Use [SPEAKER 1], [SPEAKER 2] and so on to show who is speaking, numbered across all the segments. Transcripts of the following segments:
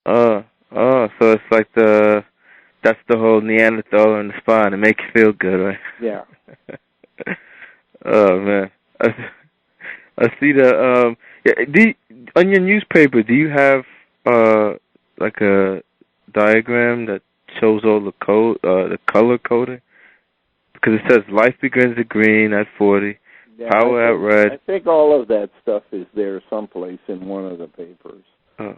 [SPEAKER 1] So it's like that's the whole Neanderthal in the spine. It makes you feel good, right?
[SPEAKER 2] Yeah.
[SPEAKER 1] Oh man, I see the on your newspaper. Do you have like a diagram that shows all the code, the color coding? Because it says life begins at green at 40,
[SPEAKER 2] Yeah,
[SPEAKER 1] power at red.
[SPEAKER 2] I think all of that stuff is there someplace in one of the papers.
[SPEAKER 1] Oh.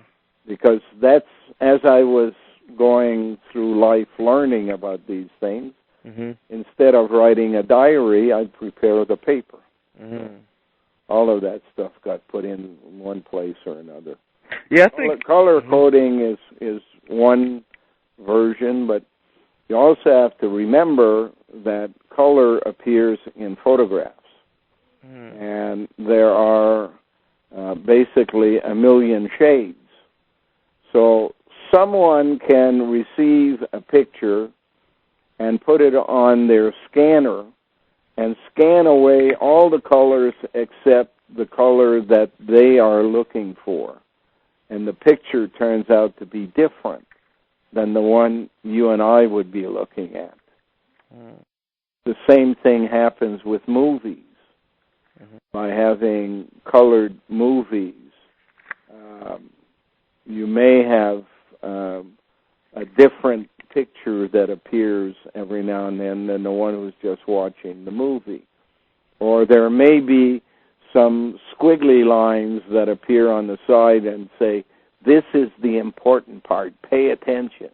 [SPEAKER 2] Because that's, as I was going through life learning about these things, instead of writing a diary, I'd prepare the paper. All of that stuff got put in one place or another.
[SPEAKER 1] Yeah, I think
[SPEAKER 2] color coding is one version, but you also have to remember that color appears in photographs. And there are basically a million shades. So someone can receive a picture and put it on their scanner and scan away all the colors except the color that they are looking for. And the picture turns out to be different than the one you and I would be looking at. The same thing happens with movies. By having colored movies, you may have a different picture that appears every now and then than the one who's just watching the movie. Or there may be some squiggly lines that appear on the side and say, this is the important part, pay attention.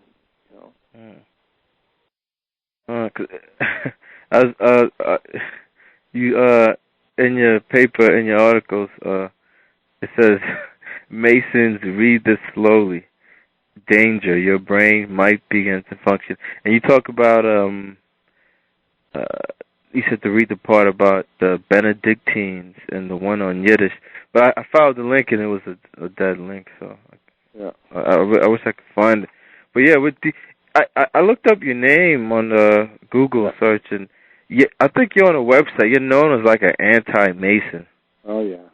[SPEAKER 1] In your paper, in your articles, it says, Masons, read this slowly. Danger, your brain might begin to function. And you talk about, you said to read the part about the Benedictines and the one on Yiddish. But I found the link and it was a dead link, so I wish I could find it. But yeah, I looked up your name on the Google search, and I think you're on a website. You're known as like an anti-Mason.
[SPEAKER 2] Oh, yeah.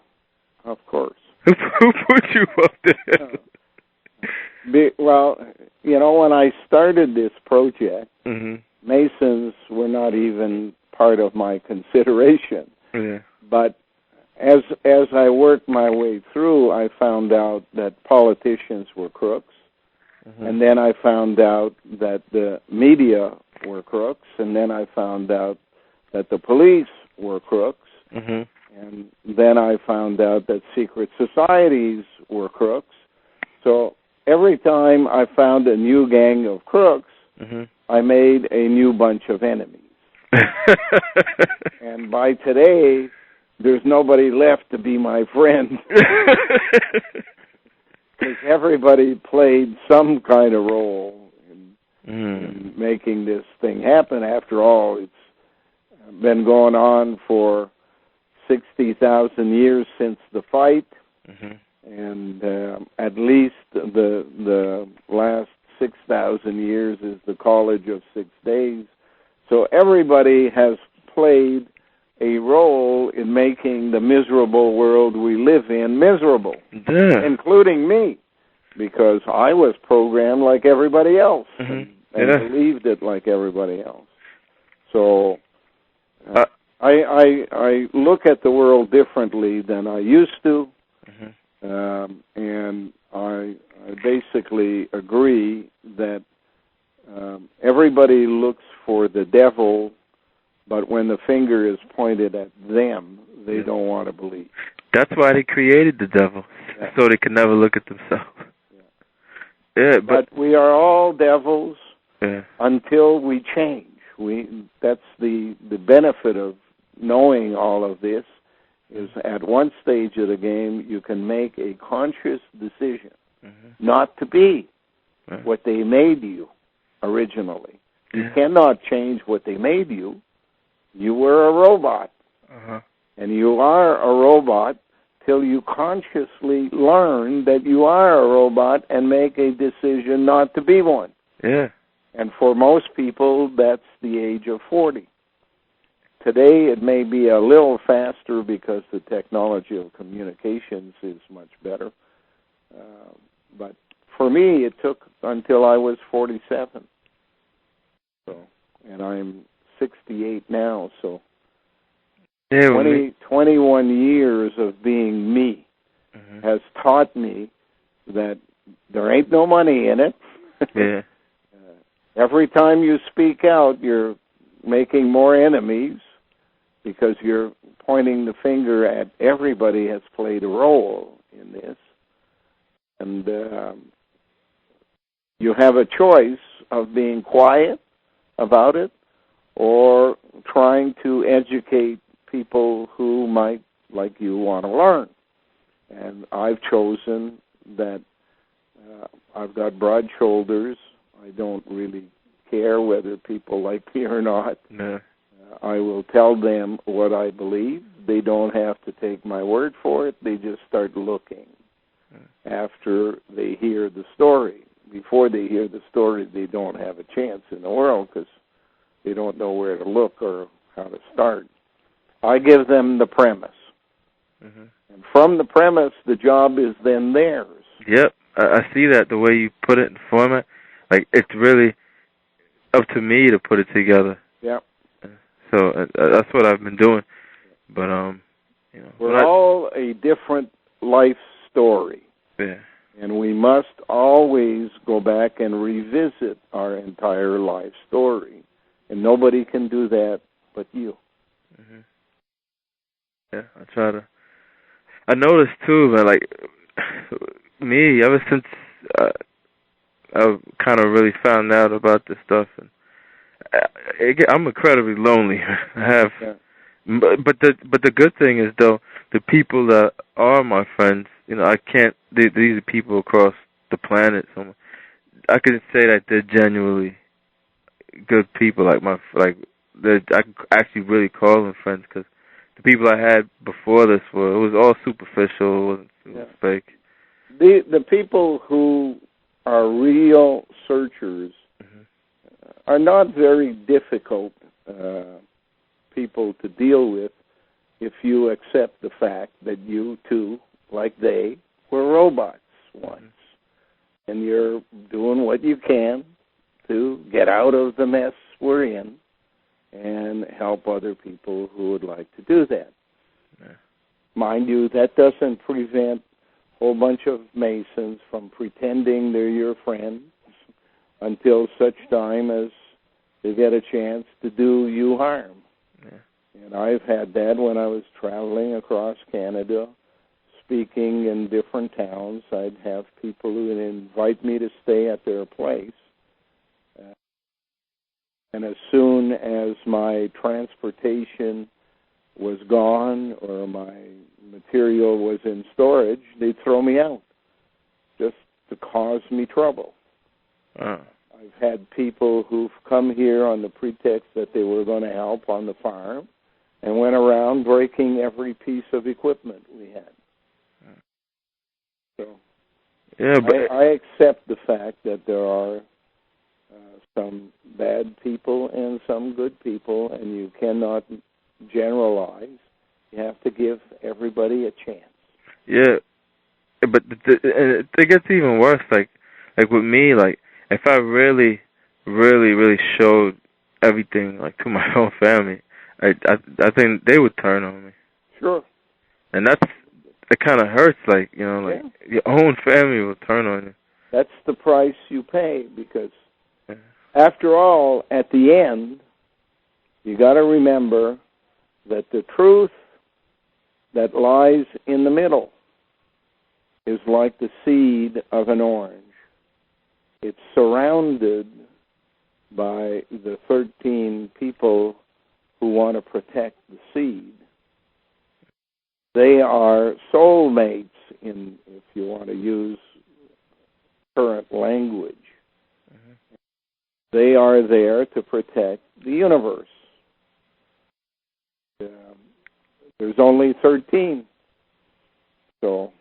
[SPEAKER 2] Of course.
[SPEAKER 1] Who put you up there?
[SPEAKER 2] Well, when I started this project, Masons were not even part of my consideration.
[SPEAKER 1] Yeah.
[SPEAKER 2] But as I worked my way through, I found out that politicians were crooks. And then I found out that the media were crooks. And then I found out that the police were crooks. And then I found out that secret societies were crooks. So every time I found a new gang of crooks, I made a new bunch of enemies. And by today, there's nobody left to be my friend. Because everybody played some kind of role in making this thing happen. After all, it's been going on for 60,000 years since the fight, and at least the last 6,000 years is the College of 6 Days. So everybody has played a role in making the miserable world we live in miserable, including me, because I was programmed like everybody else and believed it like everybody else. So I look at the world differently than I used to, and I basically agree that everybody looks for the devil, but when the finger is pointed at them, they don't want to believe.
[SPEAKER 1] That's why they created the devil, so they could never look at themselves.
[SPEAKER 2] But we are all devils until we change. That's the benefit of knowing all of this, is at one stage of the game you can make a conscious decision not to be what they made you originally. You cannot change what they made you. You were a robot. And you are a robot till you consciously learn that you are a robot and make a decision not to be one. And for most people, that's the age of 40. Today, it may be a little faster because the technology of communications is much better. But for for me, it took until I was 47. So, and I'm 68 now, so 21 years of being me has taught me that there ain't no money in it.
[SPEAKER 1] Yeah.
[SPEAKER 2] Every time you speak out, you're making more enemies because you're pointing the finger at everybody has played a role in this. And you have a choice of being quiet about it or trying to educate people who might, like you, want to learn. And I've chosen that I've got broad shoulders. I don't really care whether people like me or not.
[SPEAKER 1] No.
[SPEAKER 2] I will tell them what I believe. They don't have to take my word for it. They just start looking after they hear the story. Before they hear the story, they don't have a chance in the world because they don't know where to look or how to start. I give them the premise. And from the premise, the job is then theirs.
[SPEAKER 1] Yep. I see that the way you put it in format. Like, it's really up to me to put it together.
[SPEAKER 2] Yep.
[SPEAKER 1] So that's what I've been doing. But, you know.
[SPEAKER 2] We're all a different life story.
[SPEAKER 1] Yeah.
[SPEAKER 2] And we must always go back and revisit our entire life story. And nobody can do that but you.
[SPEAKER 1] Yeah, I try to. I noticed, too, man, like, me, ever since I've kind of really found out about this stuff, and I'm incredibly lonely. I have, but the good thing is, though, the people that are my friends, you know, I can't. These are people across the planet. So I can say that they're genuinely good people. I can actually really call them friends because the people I had before this it was all superficial. It was fake.
[SPEAKER 2] The people who are real searchers are not very difficult people to deal with if you accept the fact that you, too, like they, were robots once. And you're doing what you can to get out of the mess we're in and help other people who would like to do that. Mind you, that doesn't prevent a whole bunch of Masons from pretending they're your friends until such time as they get a chance to do you harm. And I've had that when I was traveling across Canada, speaking in different towns. I'd have people who would invite me to stay at their place. And as soon as my transportation was gone or my material was in storage, they'd throw me out just to cause me trouble. I've had people who've come here on the pretext that they were going to help on the farm and went around breaking every piece of equipment we had. So I accept the fact that there are some bad people and some good people, and you cannot generalize. You have to give everybody a chance.
[SPEAKER 1] Yeah, but it gets even worse. Like with me, like if I really, really, really showed everything like to my own family, I think they would turn on me.
[SPEAKER 2] Sure.
[SPEAKER 1] And it kind of hurts. Like your own family will turn on you.
[SPEAKER 2] That's the price you pay because. After all, at the end, you got to remember that the truth that lies in the middle is like the seed of an orange. It's surrounded by the 13 people who want to protect the seed. They are soulmates, if you want to use current language. They are there to protect the universe. There's only 13. So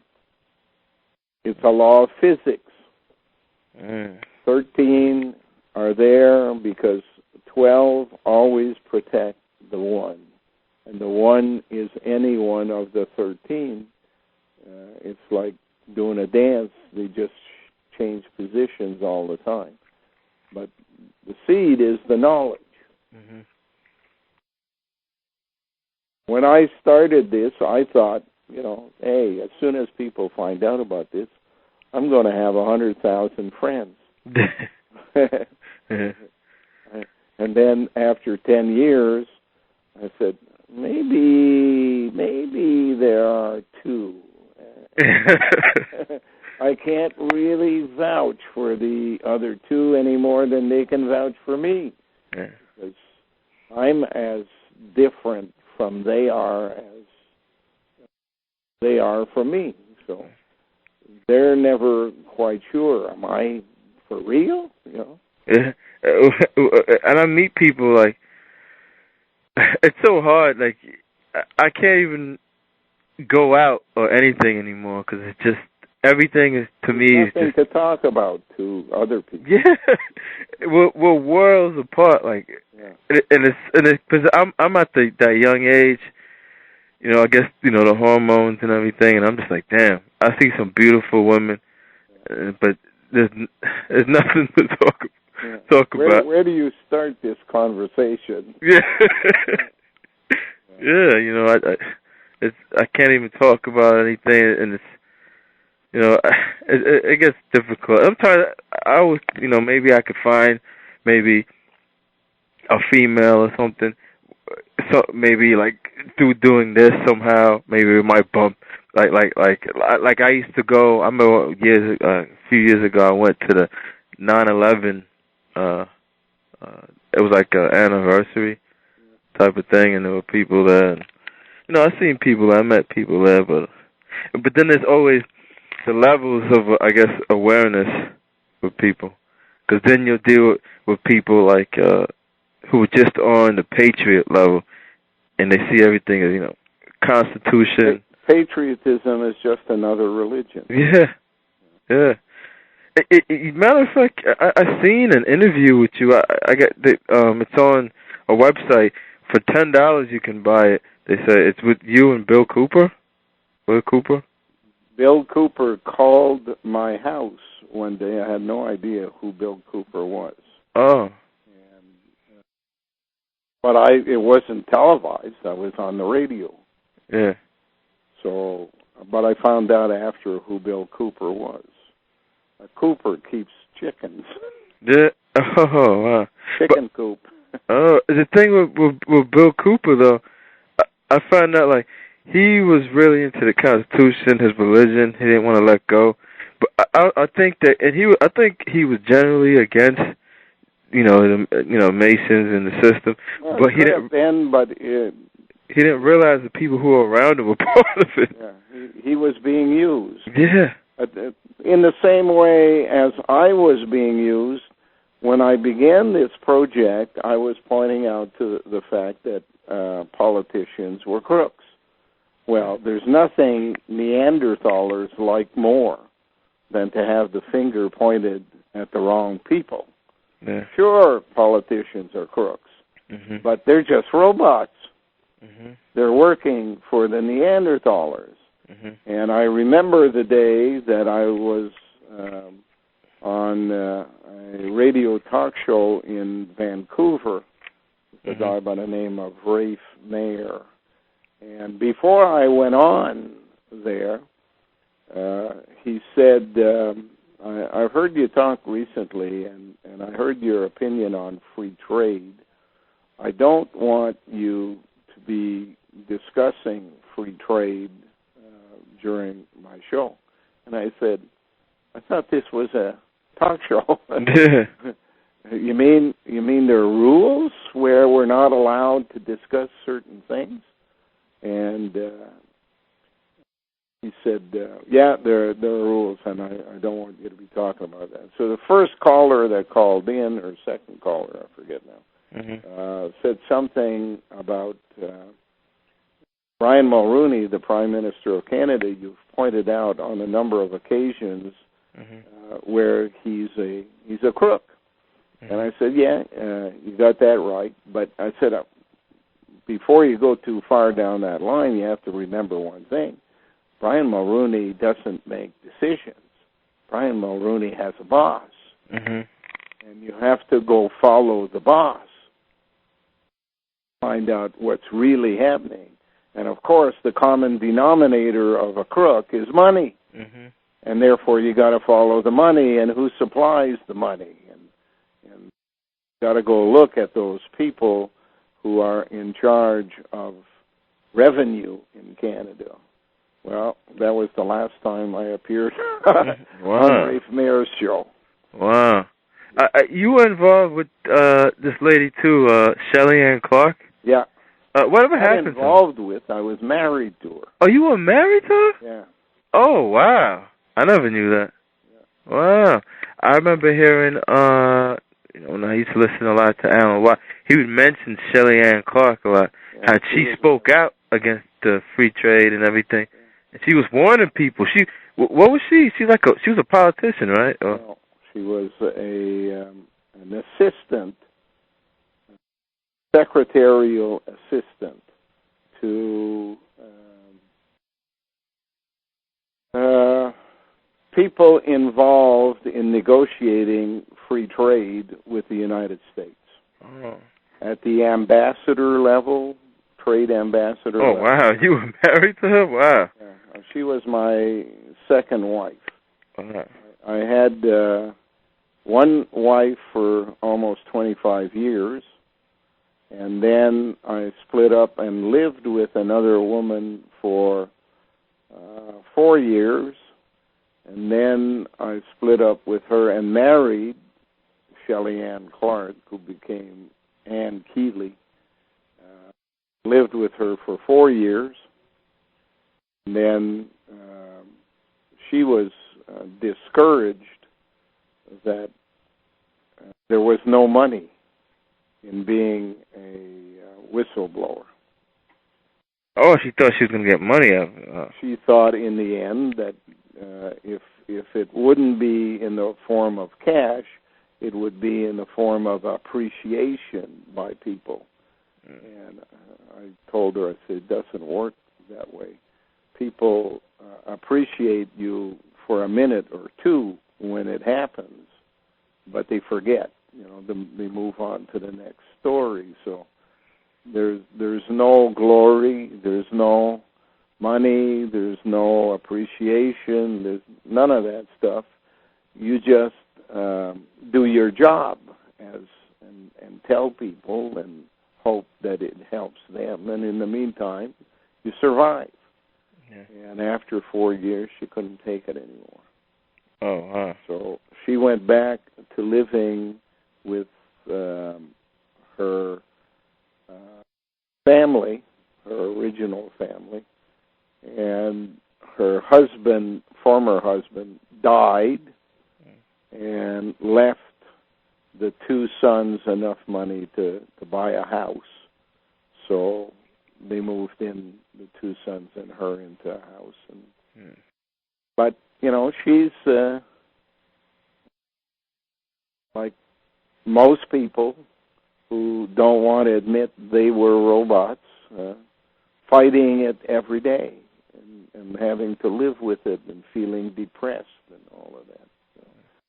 [SPEAKER 2] it's a law of physics. 13 are there because 12 always protect the one. And the one is any one of the 13. It's like doing a dance. They just change positions all the time. But the seed is the knowledge.
[SPEAKER 1] Mm-hmm.
[SPEAKER 2] When I started this, I thought, hey, as soon as people find out about this, I'm going to have 100,000 friends. And then after 10 years, I said, maybe there are 2. I can't really vouch for the other 2 any more than they can vouch for me.
[SPEAKER 1] Yeah.
[SPEAKER 2] Because I'm as different from they are as they are from me. So they're never quite sure. Am I for real?
[SPEAKER 1] Yeah. And I meet people, like, it's so hard. Like, I can't even go out or anything anymore because it's just, everything is, to me,
[SPEAKER 2] nothing
[SPEAKER 1] is just
[SPEAKER 2] to talk about to other people.
[SPEAKER 1] Yeah. we're worlds apart, like,
[SPEAKER 2] yeah.
[SPEAKER 1] and it's because I'm at that young age, I guess, the hormones and everything, and I'm just like, damn, I see some beautiful women, but there's nothing to talk about.
[SPEAKER 2] Where do you start this conversation?
[SPEAKER 1] Yeah. Yeah, I can't even talk about anything, and it's, it gets difficult. I always, maybe I could find maybe a female or something, so maybe like through doing this somehow, maybe it might bump. Like I used to go. I remember a few years ago, I went to the 9/11. It was like an anniversary type of thing, and there were people there. And, I seen people. I met people there, but then there's always the levels of, I guess, awareness with people, because then you'll deal with people like who are just on the patriot level, and they see everything as, Constitution.
[SPEAKER 2] Patriotism is just another religion.
[SPEAKER 1] Yeah. Matter of fact, I seen an interview with you. I got it's on a website. For $10 you can buy it. They say it's with you and Bill Cooper. Bill Cooper?
[SPEAKER 2] Bill Cooper called my house one day. I had no idea who Bill Cooper was.
[SPEAKER 1] Oh.
[SPEAKER 2] But it wasn't televised. I was on the radio.
[SPEAKER 1] Yeah.
[SPEAKER 2] So, but I found out after who Bill Cooper was. Cooper keeps chickens.
[SPEAKER 1] Yeah. Oh, wow.
[SPEAKER 2] Chicken coop.
[SPEAKER 1] Oh, the thing with Bill Cooper, though, I found out, like, he was really into the Constitution, his religion. He didn't want to let go. But I think that, and I think he was generally against, the Masons and the system.
[SPEAKER 2] Well,
[SPEAKER 1] but he didn't realize the people who were around him were part of it.
[SPEAKER 2] Yeah, he was being used.
[SPEAKER 1] Yeah.
[SPEAKER 2] In the same way as I was being used, when I began this project, I was pointing out to the fact that politicians were crooks. Well, there's nothing Neanderthalers like more than to have the finger pointed at the wrong people.
[SPEAKER 1] Yeah.
[SPEAKER 2] Sure, politicians are crooks,
[SPEAKER 1] mm-hmm.
[SPEAKER 2] but they're just robots.
[SPEAKER 1] Mm-hmm.
[SPEAKER 2] They're working for the Neanderthalers.
[SPEAKER 1] Mm-hmm.
[SPEAKER 2] And I remember the day that I was on a radio talk show in Vancouver with a guy by the name of Rafe Mayer. And before I went on there, he said, I've heard you talk recently, and I heard your opinion on free trade. I don't want you to be discussing free trade during my show. And I said, I thought this was a talk show. You mean there are rules where we're not allowed to discuss certain things? And he said, yeah, there are rules, and I don't want you to be talking about that. So the first caller that called in, or second caller, I forget now,
[SPEAKER 1] mm-hmm.
[SPEAKER 2] Said something about Brian Mulroney, the Prime Minister of Canada. You've pointed out on a number of occasions
[SPEAKER 1] mm-hmm.
[SPEAKER 2] Where he's a crook.
[SPEAKER 1] Mm-hmm.
[SPEAKER 2] And I said, yeah, you got that right. But I said, before you go too far down that line, you have to remember one thing. Brian Mulroney doesn't make decisions. Brian Mulrooney has a boss.
[SPEAKER 1] Mm-hmm.
[SPEAKER 2] And you have to go follow the boss, find out what's really happening. And, of course, the common denominator of a crook is money.
[SPEAKER 1] Mm-hmm.
[SPEAKER 2] And, therefore, you got to follow the money and who supplies the money. And you got to go look at those people who are in charge of revenue in Canada. Well, that was the last time I appeared on Rafe Mair's show.
[SPEAKER 1] Wow. You were involved with this lady, too, Shelly Ann Clark?
[SPEAKER 2] Yeah.
[SPEAKER 1] Whatever happened to her?
[SPEAKER 2] Involved with, I was married to her.
[SPEAKER 1] Oh, you were married to her?
[SPEAKER 2] Yeah.
[SPEAKER 1] Oh, wow. I never knew that. Yeah. Wow. I remember hearing, when I used to listen a lot to Alan Watt, he would mention Shelly Ann Clark a lot, how she spoke out against the free trade and everything. Yeah. And she was warning people. What was she? She was a politician, right?
[SPEAKER 2] No, she was an assistant, secretarial assistant to people involved in negotiating free trade with the United States.
[SPEAKER 1] Oh.
[SPEAKER 2] At the ambassador level, trade ambassador level.
[SPEAKER 1] Oh, wow. You were married to her? Wow.
[SPEAKER 2] Yeah. She was my second wife.
[SPEAKER 1] Wow.
[SPEAKER 2] I had one wife for almost 25 years, and then I split up and lived with another woman for 4 years, and then I split up with her and married Shelly Ann Clark, who became Ann Keeley. Lived with her for 4 years, and then she was discouraged that there was no money in being a whistleblower.
[SPEAKER 1] Oh, she thought she was going to get money out of it.
[SPEAKER 2] She thought in the end that if it wouldn't be in the form of cash, it would be in the form of appreciation by people. And I told her, I said, it doesn't work that way. People appreciate you for a minute or two when it happens, but they forget. They move on to the next story. So there's no glory, there's no money, there's no appreciation, there's none of that stuff. You just do your job and tell people and hope that it helps them, and in the meantime, you survive. Yeah. And after 4 years, she couldn't take it anymore.
[SPEAKER 1] Oh, wow.
[SPEAKER 2] So she went back to living with her family, her original family, and her husband, former husband, died and left the two sons enough money to buy a house. So they moved in, the two sons and her, into a house. But, she's like most people who don't want to admit they were robots, fighting it every day and having to live with it and feeling depressed and all of that. So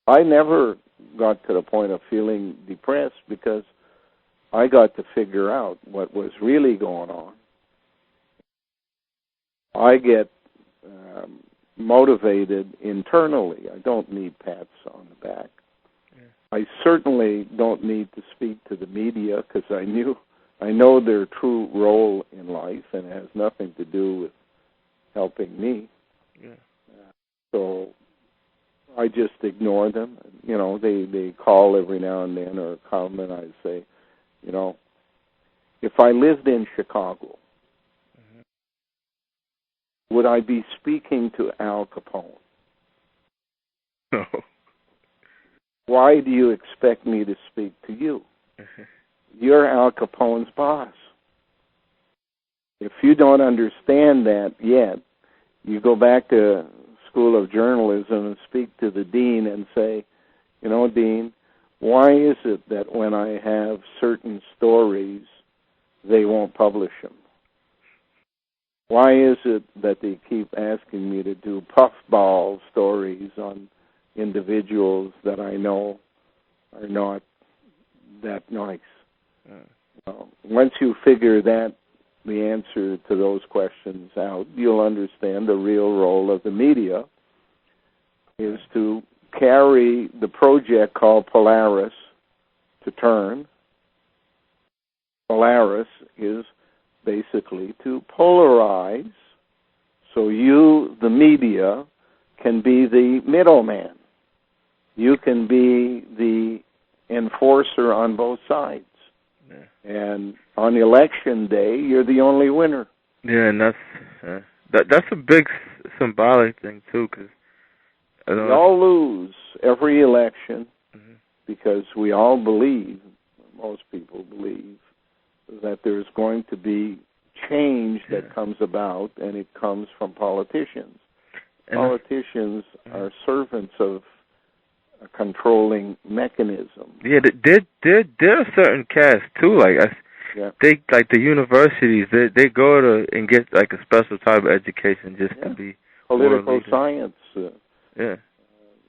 [SPEAKER 2] I never got to the point of feeling depressed because I got to figure out what was really going on. I get motivated internally. I don't need pats on the back. Yeah. I certainly don't need to speak to the media because I know their true role in life, and it has nothing to do with helping me. Yeah. So I just ignore them. They call every now and then or come, and I say, if I lived in Chicago, would I be speaking to Al Capone?
[SPEAKER 1] No.
[SPEAKER 2] Why do you expect me to speak to you? You're Al Capone's boss. If you don't understand that yet, you go back to School of Journalism and speak to the dean and say, Dean, why is it that when I have certain stories, they won't publish them? Why is it that they keep asking me to do puffball stories on, individuals that I know are not that nice. Once you figure the answer to those questions out, you'll understand the real role of the media is to carry the project called Polaris to turn. Polaris is basically to polarize, so you, the media, can be the middleman. You can be the enforcer on both sides. Yeah. And on election day, you're the only winner.
[SPEAKER 1] Yeah, and that's a big symbolic thing too, because
[SPEAKER 2] we all lose every election because we all believe, most people believe, that there's going to be change that comes about, and it comes from politicians. And politicians are servants of a controlling mechanism.
[SPEAKER 1] Yeah, there are certain casts too. They like the universities. They go to and get like a special type of education just to be
[SPEAKER 2] political science.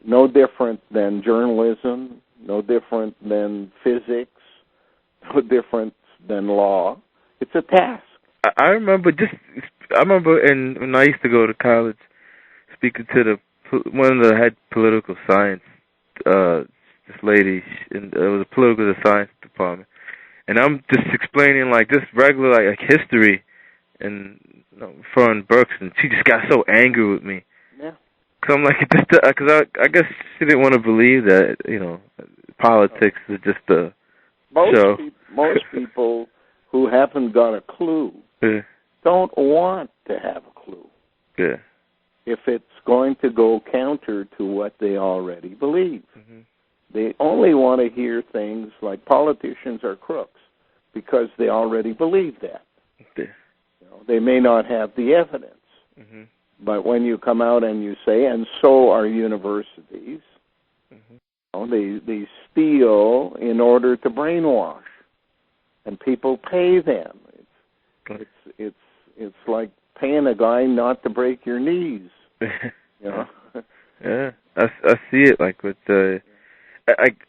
[SPEAKER 2] No different than journalism. No different than physics. No different than law. It's a task.
[SPEAKER 1] I remember when I used to go to college, speaking to one of the head political science. This lady, it was a political science department, and I'm just explaining like this regular like history and foreign books, and she just got so angry with me.
[SPEAKER 2] Yeah.
[SPEAKER 1] Cause I'm like, because I guess she didn't want to believe that politics is just a show.
[SPEAKER 2] Most people who haven't got a clue don't want to have a clue.
[SPEAKER 1] Yeah.
[SPEAKER 2] If it's going to go counter to what they already believe. They only want to hear things like politicians are crooks because they already believe that. They may not have the evidence. But when you come out and you say, and so are universities, they steal in order to brainwash, and people pay them. It's like paying a guy not to break your knees.
[SPEAKER 1] Yeah, I see it like with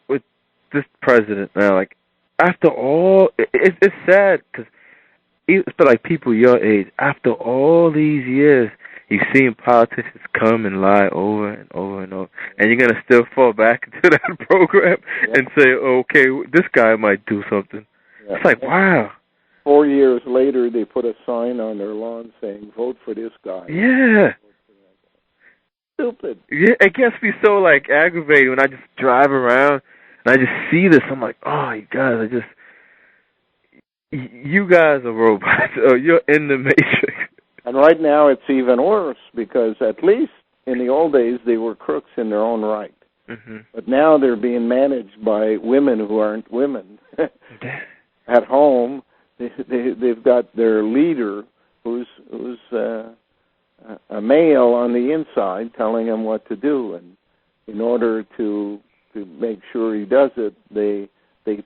[SPEAKER 1] with this president now. Like after all, it's sad because for like people your age, after all these years, you've seen politicians come and lie over and over and over, and you're gonna still fall back into that program and say, okay, this guy might do something. Yeah. It's like, wow.
[SPEAKER 2] 4 years later, they put a sign on their lawn saying, "Vote for this guy."
[SPEAKER 1] Yeah.
[SPEAKER 2] Stupid.
[SPEAKER 1] Yeah, it gets me so like aggravated when I just drive around and I just see this. I'm like, oh, you guys are robots. Oh, you're in the Matrix.
[SPEAKER 2] And right now it's even worse because at least in the old days they were crooks in their own right. But now they're being managed by women who aren't women. At home, they've got their leader who's a male on the inside telling him what to do, and in order to make sure he does it, they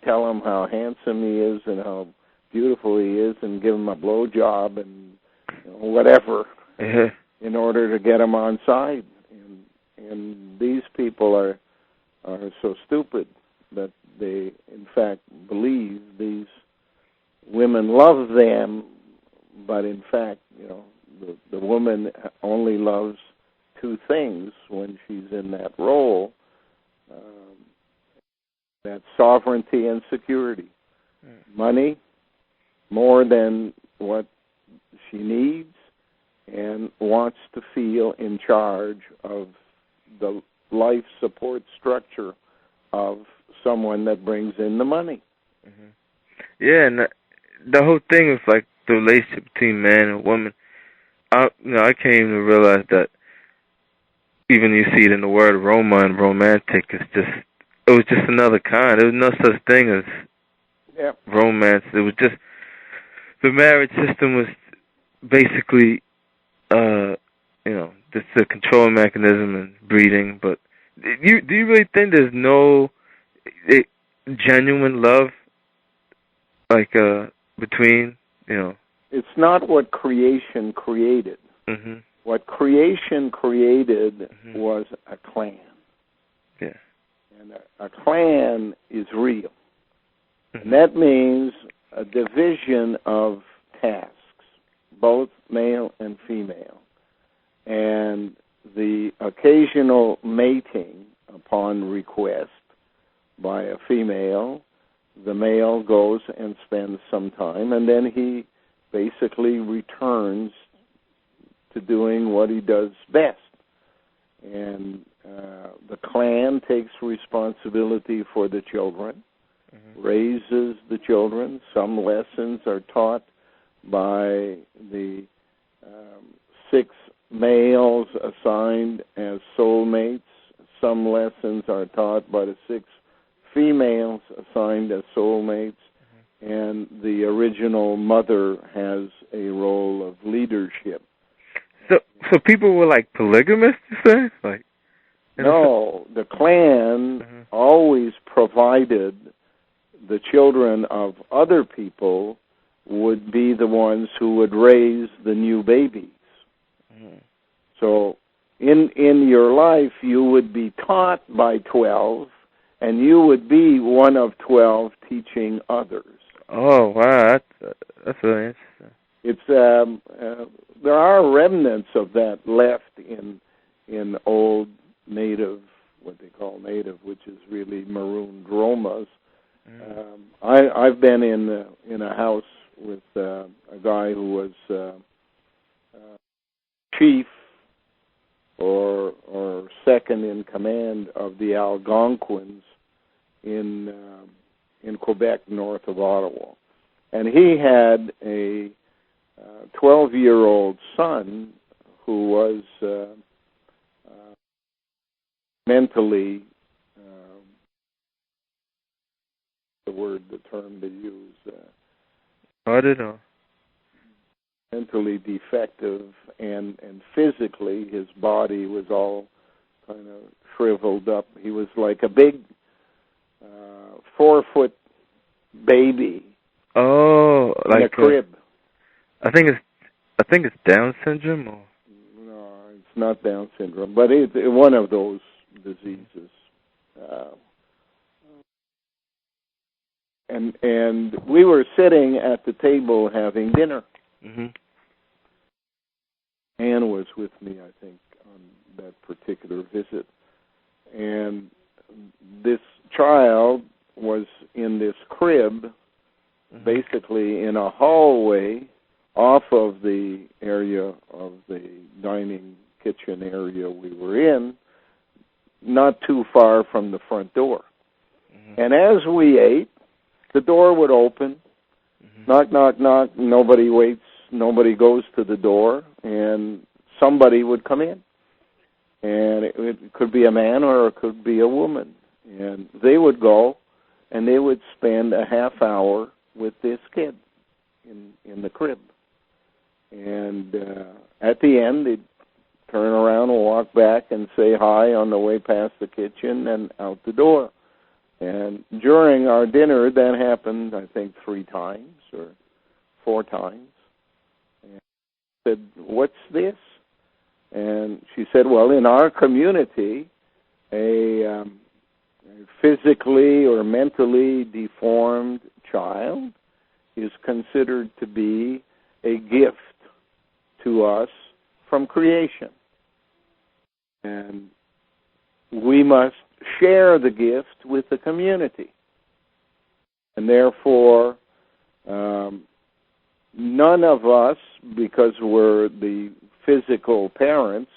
[SPEAKER 2] tell him how handsome he is and how beautiful he is, and give him a blowjob and whatever in order to get him on side. And these people are so stupid that they in fact believe these women love them, but in fact, the woman only loves two things when she's in that role. That's sovereignty and security. Money, more than what she needs, and wants to feel in charge of the life support structure of someone that brings in the money.
[SPEAKER 1] Yeah, and the whole thing is like the relationship between man and woman. I came to realize that even you see it in the word romantic, it was just another kind. There was no such thing as romance. It was just, the marriage system was basically, just a control mechanism and breeding. But do you really think there's no genuine love, like, between,
[SPEAKER 2] It's not what creation created. What creation created was a clan.
[SPEAKER 1] Yeah.
[SPEAKER 2] And a clan is real.
[SPEAKER 1] Mm-hmm.
[SPEAKER 2] And that means a division of tasks, both male and female, and the occasional mating upon request by a female. The male goes and spends some time, and then he basically returns to doing what he does best. And the clan takes responsibility for the children, raises the children. Some lessons are taught by the 6 males assigned as soulmates. Some lessons are taught by the 6 females assigned as soulmates. And the original mother has a role of leadership.
[SPEAKER 1] So people were like polygamous, you say? Like,
[SPEAKER 2] no, the clan always provided the children of other people would be the ones who would raise the new babies. So in your life, you would be taught by 12, and you would be one of 12 teaching others.
[SPEAKER 1] Oh, wow, that's really interesting.
[SPEAKER 2] It's there are remnants of that left in old native, what they call native, which is really maroon dromas. I've been in a house with a guy who was chief or second in command of the Algonquins in Quebec, north of Ottawa, and he had a 12-year-old son who was mentally, the term they use, mentally defective, and physically his body was all kind of shriveled up. He was like a big 4-foot baby.
[SPEAKER 1] Oh,
[SPEAKER 2] in a crib.
[SPEAKER 1] I think it's Down syndrome. Or?
[SPEAKER 2] No, it's not Down syndrome, but it's one of those diseases. And we were sitting at the table having dinner. Anne was with me, I think, on that particular visit. And this child was in this crib, basically in a hallway off of the area of the dining kitchen area we were in, not too far from the front door. And as we ate, the door would open, knock, knock, knock, nobody waits, nobody goes to the door, and somebody would come in. And it could be a man or it could be a woman. And they would go, and they would spend a half hour with this kid in the crib. And at the end, they'd turn around and walk back and say hi on the way past the kitchen and out the door. And during our dinner, that happened, I think, 3 times or 4 times. And I said, "What's this?" And she said, "Well, in our community, a physically or mentally deformed child is considered to be a gift to us from creation. And we must share the gift with the community. And therefore, none of us, because we're the physical parents,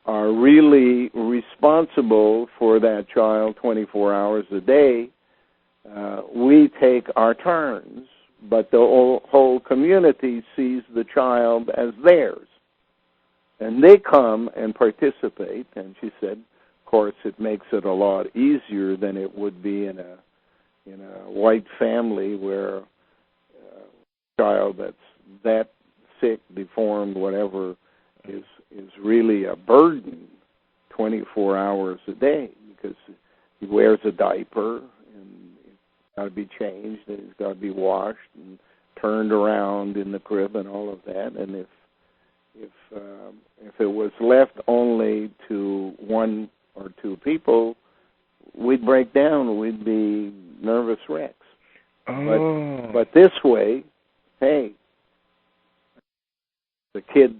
[SPEAKER 2] are really responsible for that child 24 hours a day. We take our turns, but the whole community sees the child as theirs. And they come and participate." And she said, of course, it makes it a lot easier than it would be in a white family where a child that's that sick, deformed, whatever, is really a burden 24 hours a day, because he wears a diaper and it's got to be changed and he's got to be washed and turned around in the crib and all of that. And if it was left only to one or two people, we'd break down. We'd be nervous wrecks.
[SPEAKER 1] Oh.
[SPEAKER 2] But this way, hey, the kid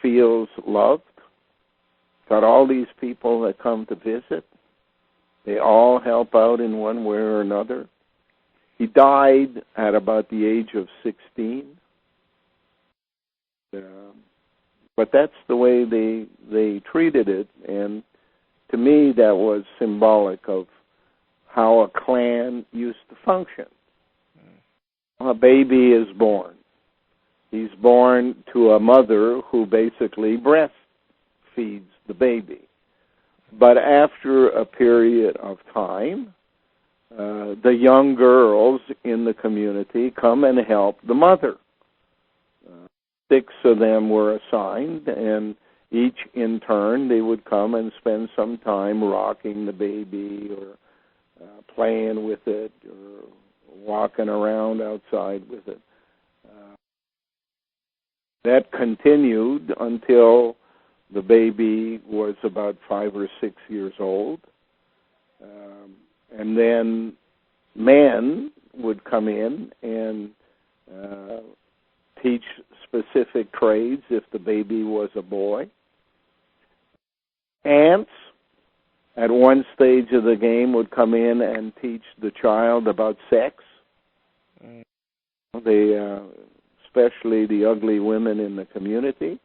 [SPEAKER 2] feels loved. Got all these people that come to visit. They all help out in one way or another. He died at about the age of 16. But that's the way they treated it, and to me that was symbolic of how a clan used to function. A baby is born. He's born to a mother who basically breastfeeds the baby. But after a period of time, the young girls in the community come and help the mother. 6 of them were assigned, and each in turn they would come and spend some time rocking the baby or playing with it or walking around outside with it. That continued until the baby was about 5 or 6 years old. And then men would come in and teach specific trades if the baby was a boy. Aunts, at one stage of the game, would come in and teach the child about sex. They, especially the ugly women in the community,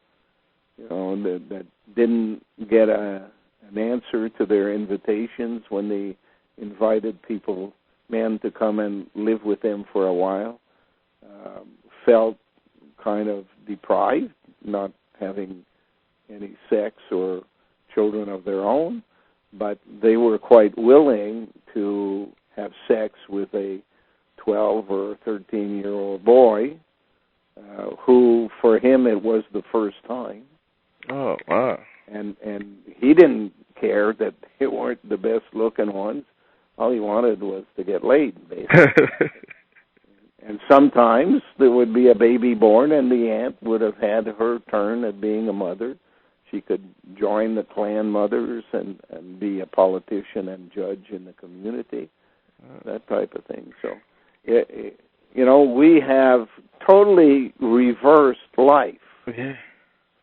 [SPEAKER 2] that didn't get an answer to their invitations when they invited men to come and live with them for a while, felt kind of deprived, not having any sex or children of their own, but they were quite willing to have sex with a 12 or 13-year-old boy who, for him, it was the first time.
[SPEAKER 1] Oh, wow.
[SPEAKER 2] And he didn't care that they weren't the best-looking ones. All he wanted was to get laid, basically. And sometimes there would be a baby born, and the aunt would have had her turn at being a mother. She could join the clan mothers and be a politician and judge in the community, that type of thing. So, we have totally reversed life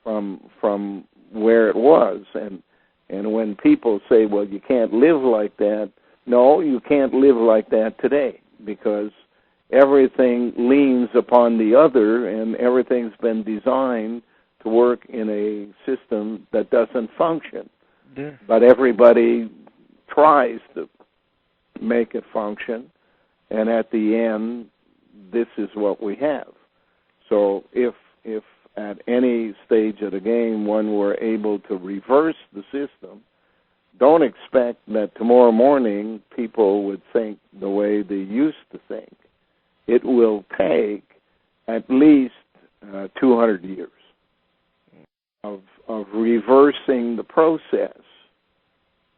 [SPEAKER 2] from where it was. And when people say, well, you can't live like that, no, you can't live like that today, because everything leans upon the other, and everything's been designed to work in a system that doesn't function.
[SPEAKER 1] Yeah.
[SPEAKER 2] But everybody tries to make it function, and at the end, this is what we have. So if at any stage of the game one were able to reverse the system, don't expect that tomorrow morning people would think the way they used to think. It will take at least 200 years of reversing the process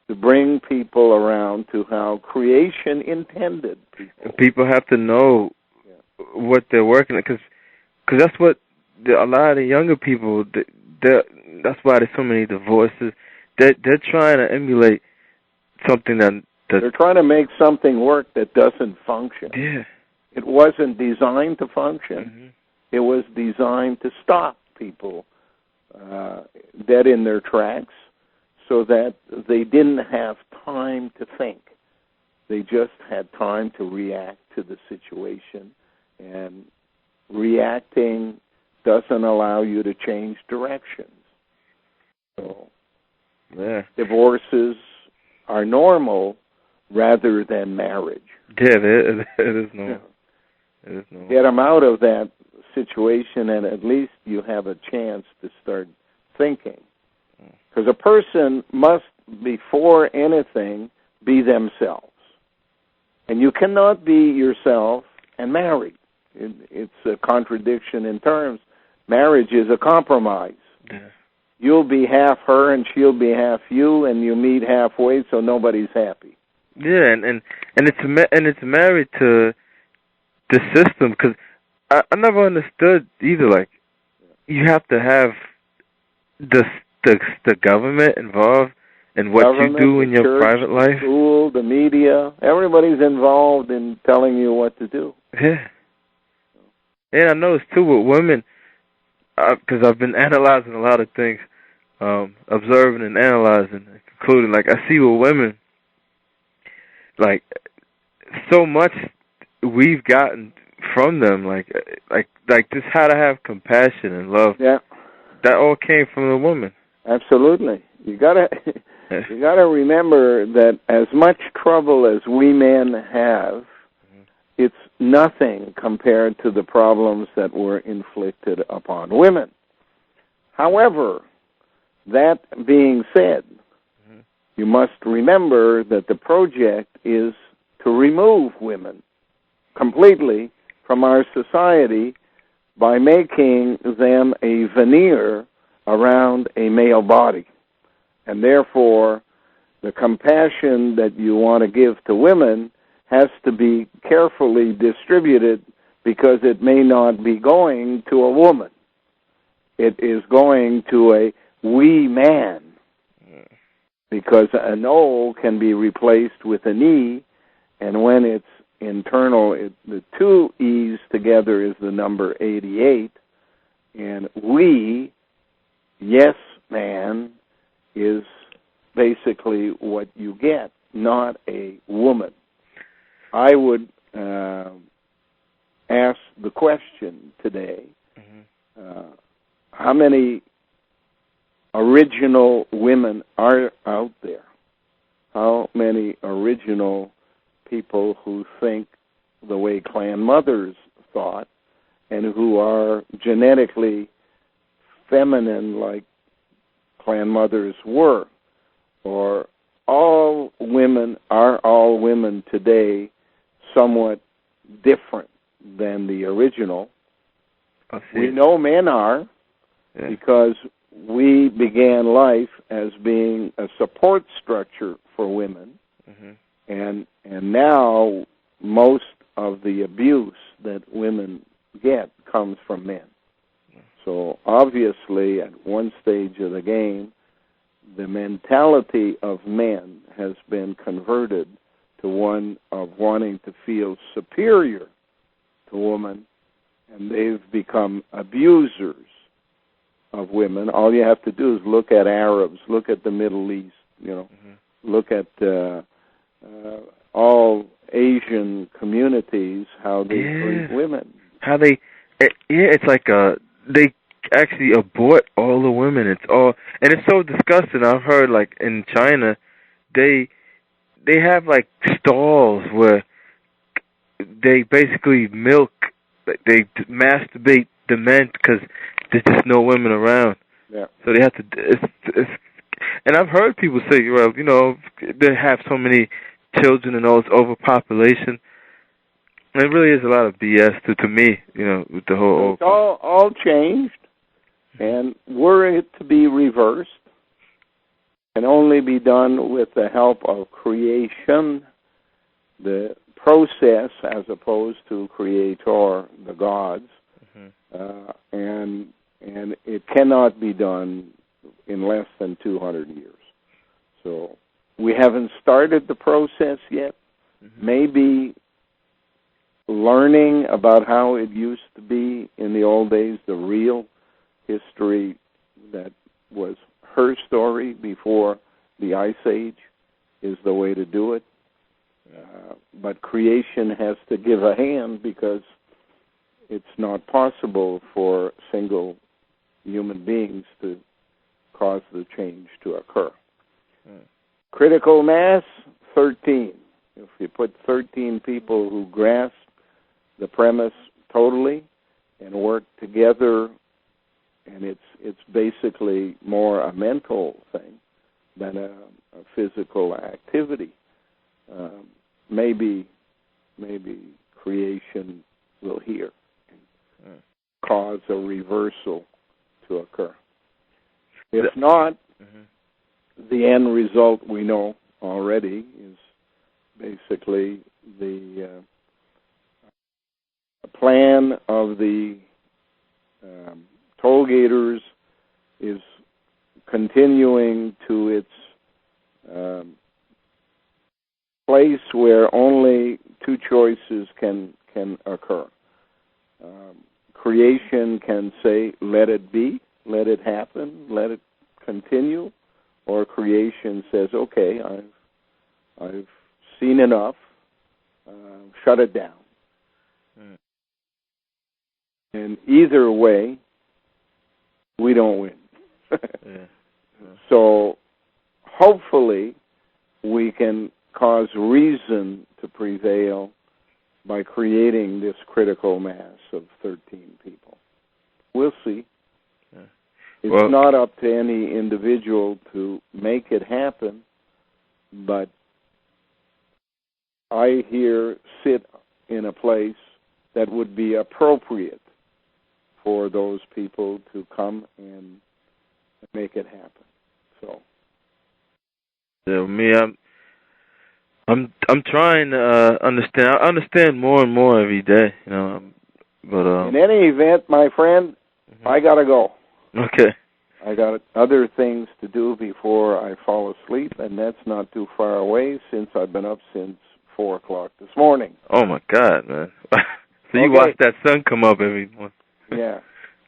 [SPEAKER 2] to bring people around to how creation intended people.
[SPEAKER 1] People have to know what they're working at, because that's what a lot of the younger people, that's why there's so many divorces. They're trying to emulate something that
[SPEAKER 2] they're trying to make something work that doesn't function.
[SPEAKER 1] Yeah.
[SPEAKER 2] It wasn't designed to function.
[SPEAKER 1] Mm-hmm.
[SPEAKER 2] It was designed to stop people dead in their tracks so that they didn't have time to think. They just had time to react to the situation, and reacting doesn't allow you to change directions. So divorces are normal rather than marriage.
[SPEAKER 1] Yeah, it is normal. It is normal.
[SPEAKER 2] Get them out of that situation, and at least you have a chance to start thinking. Because a person must, before anything, be themselves. And you cannot be yourself and married. It's a contradiction in terms. Marriage is a compromise.
[SPEAKER 1] Yeah.
[SPEAKER 2] You'll be half her and she'll be half you, and you meet halfway, so nobody's happy.
[SPEAKER 1] Yeah, and it's married to the system, because I never understood either. Like, you have to have the government involved and what you do in your
[SPEAKER 2] church,
[SPEAKER 1] private life.
[SPEAKER 2] School, the media, everybody's involved in telling you what to do.
[SPEAKER 1] Yeah. And I noticed too with women, because I've been analyzing a lot of things, observing and analyzing, including, like, I see with women, like, so much we've gotten from them, like just how to have compassion and love.
[SPEAKER 2] Yeah.
[SPEAKER 1] That all came from the woman.
[SPEAKER 2] Absolutely. You gotta remember that as much trouble as we men have, it's nothing compared to the problems that were inflicted upon women. However, that being said, you must remember that the project is to remove women completely from our society by making them a veneer around a male body. And therefore, the compassion that you want to give to women has to be carefully distributed because it may not be going to a woman. It is going to a we man. Because an O can be replaced with an E, and when it's internal, the two E's together is the number 88, and we, yes man, is basically what you get, not a woman. I would ask the question today, how many original women are out there? How many original people who think the way clan mothers thought and who are genetically feminine like clan mothers were? Or are all women today somewhat different than the original? We know men are, because we began life as being a support structure for women, and now most of the abuse that women get comes from men. So obviously, at one stage of the game, the mentality of men has been converted to one of wanting to feel superior to women, and they've become abusers of women. All you have to do is look at Arabs, look at the Middle East, look at all Asian communities, how they treat women.
[SPEAKER 1] How they, it's like they actually abort all the women. It's all, and it's so disgusting. I've heard, like, in China, they have, like, stalls where they basically milk, they masturbate the men because there's just no women around.
[SPEAKER 2] Yeah.
[SPEAKER 1] So they have to. And I've heard people say, well, they have so many children and all this overpopulation. And it really is a lot of BS to me, with the whole.
[SPEAKER 2] It's all changed, and were it to be reversed, can only be done with the help of creation, the process, as opposed to creator, the gods, and it cannot be done in less than 200 years. So we haven't started the process yet. Maybe learning about how it used to be in the old days, the real history that was her story before the Ice Age, is the way to do it. But creation has to give a hand, because it's not possible for single human beings to cause the change to occur. Critical mass, 13. If you put 13 people who grasp the premise totally and work together, and it's basically more a mental thing than a physical activity, maybe creation will hear and cause a reversal to occur. If not, the end result we know already is basically the plan of the toll gators is continuing to its place where only two choices can occur. Creation can say, let it be, let it happen, let it continue, or creation says, okay, I've seen enough, shut it down. Mm. And either way, we don't win. Yeah. So hopefully we can cause reason to prevail by creating this critical mass of 13 people. We'll see. Yeah. It's not up to any individual to make it happen, but I here sit in a place that would be appropriate for those people to come and make it happen. So,
[SPEAKER 1] me, I'm trying to understand. I understand more and more every day, you know. But
[SPEAKER 2] in any event, my friend, I gotta go.
[SPEAKER 1] Okay.
[SPEAKER 2] I got other things to do before I fall asleep, and that's not too far away since I've been up since 4 o'clock this morning.
[SPEAKER 1] Oh my God, man! So you watch that sun come up every morning?
[SPEAKER 2] Yeah.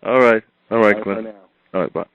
[SPEAKER 1] All right,
[SPEAKER 2] Bye
[SPEAKER 1] Glenn.
[SPEAKER 2] for now.
[SPEAKER 1] All right, bye.